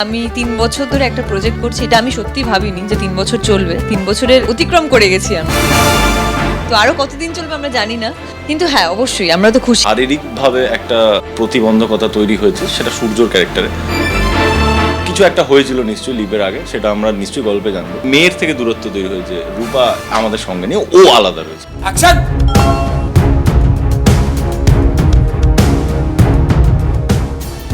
আমি 3 বছর ধরে একটা প্রজেক্ট করছি, এটা আমি সত্যি ভাবিনি যে 3 বছর চলবে। 3 বছরের অতিক্রম করে গেছি আমি। তো আরো কতদিন চলবে আমরা জানি না, কিন্তু হ্যাঁ অবশ্যই আমরা তো খুশি। শারীরিকভাবে একটা প্রতিবন্ধকতা তৈরি হয়েছে, সেটা সূর্যর ক্যারেক্টারে কিছু একটা হয়েছিল নিশ্চয়ই লিপের আগে, সেটা আমরা নিশ্চয়ই গল্পে জানবো। মেয়ের থেকে দূরত্ব তৈরি হয়েছে, রূপা আমাদের সঙ্গে নিয়ে ও আলাদা রয়েছে।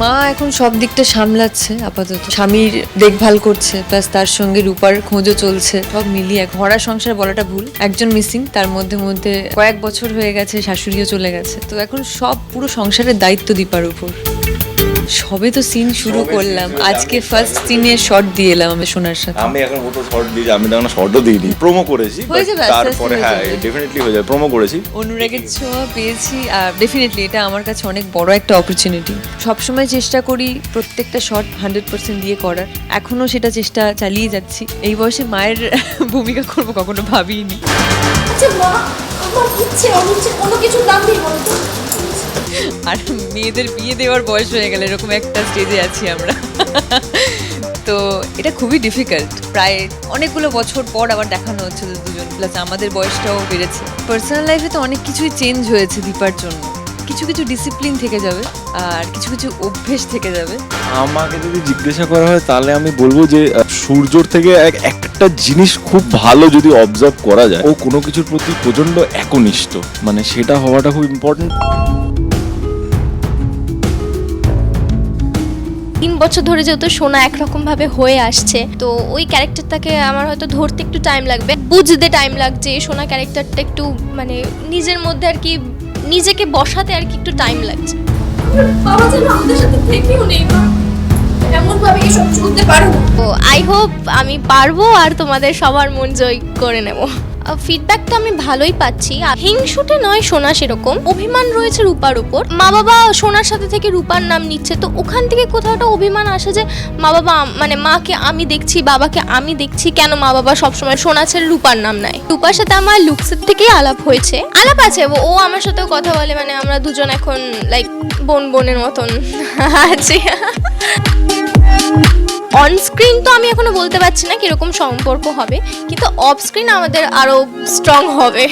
মা এখন সব দিকটা সামলাচ্ছে, আপাতত স্বামীর দেখভাল করছে, প্লাস তার সঙ্গে রূপার খোঁজও চলছে। সব মিলিয়ে ভরা সংসার বলাটা ভুল, একজন মিসিং, তার মধ্যে মধ্যে কয়েক বছর হয়ে গেছে শাশুড়িও চলে গেছে, তো এখন সব পুরো সংসারের দায়িত্ব দীপার উপর। সবে তো সিন শুরু করলাম, আজকে ফার্স্ট সিনের শট দিয়ে এলাম আমি সোনার সাথে। আমি এখন কত শর্ট দিই, আমি তো এখন শর্টও দিইনি, প্রোমো করেছি, হয়ে যাবে, তারপরে হ্যাঁ ডেফিনেটলি হয়ে যাবে, প্রোমো করেছি। অনুরাগের ছোঁয়া পেয়েছি, আর ডেফিনেটলি এটা আমার কাছে অনেক বড় একটা অপরচুনিটি। সবসময় চেষ্টা করি প্রত্যেকটা শট 100% দিয়ে করার, এখনো সেটা চেষ্টা চালিয়ে যাচ্ছি। এই বয়সে মায়ের ভূমিকা করবো কখনো ভাবিনি। আচ্ছা মা, আমার ইচ্ছে কোনো কিছু দাম দিই বলতো। আর মেয়েদের বিয়ে দেওয়ার বয়স হয়ে গেলে এরকম একটা স্টেজে আছি আমরা। তো এটা খুবই ডিফিকাল্ট, প্রায় অনেকগুলো বছর পর আবার দেখানো হচ্ছে দুজন, প্লাস আমাদের বয়সটাও বেড়েছে। পার্সোনাল লাইফে তো অনেক কিছুই চেঞ্জ হয়েছে দীপার জন্য। কিছু কিছু ডিসিপ্লিন থেকে যাবে, আর কিছু কিছু অভ্যেস থেকে যাবে। আমাকে যদি জিজ্ঞাসা করা হয় তাহলে আমি বলবো যে সূর্যর থেকে একটা জিনিস খুব ভালো যদি অবজার্ভ করা যায়, ও কোনো কিছুর প্রতি প্রচন্ড একনিষ্ঠ, মানে সেটা হওয়াটা খুব ইম্পর্টেন্ট। 3 বছর ধরে যেহেতু সোনা একরকম ভাবে হয়ে আসছে, তো ওই ক্যারেক্টারটাকে আমার হয়তো ধরতে একটু টাইম লাগবে, বুঝতে টাইম লাগছে। সোনা ক্যারেক্টারটা একটু মানে নিজের মধ্যে আর কি নিজেকে বসাতে আর কি একটু টাইম লাগছে। বাবা যেন আমাদের সাথে থেকেও নেই, এমন ভাবে এসব চলতে পারবো। তো আই হোপ আমি পারবো আর তোমাদের সবার মন জয় করে নেব। ফিডব্যাকটা আমি ভালোই পাচ্ছি। হিংসুটে নয় সোনা, সেরকম অভিমান রয়েছে রূপার উপর। মা বাবা সোনার সাথে থেকে রূপার নাম নিচ্ছে, তো ওখান থেকে কোথাও একটা অভিমান আসে যে মা বাবা মানে মাকে আমি দেখছি, বাবাকে আমি দেখছি, কেন মা বাবা সবসময় সোনা ছেড়ে রূপার নাম নেয়। রূপার সাথে আমার লুকসের থেকেই আলাপ হয়েছে, আলাপ আছে, ও আমার সাথেও কথা বলে, মানে আমরা দুজন এখন লাইক বোনের মতন আছি। অন স্ক্রিন তো আমি এখনো বলতে পারছি না কিরকম সম্পর্ক হবে, কিন্তু অফ স্ক্রিন আমাদের আরো স্ট্রং হবে।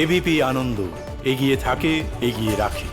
এবিপি আনন্দ এগিয়ে থাকে, এগিয়ে রাখে।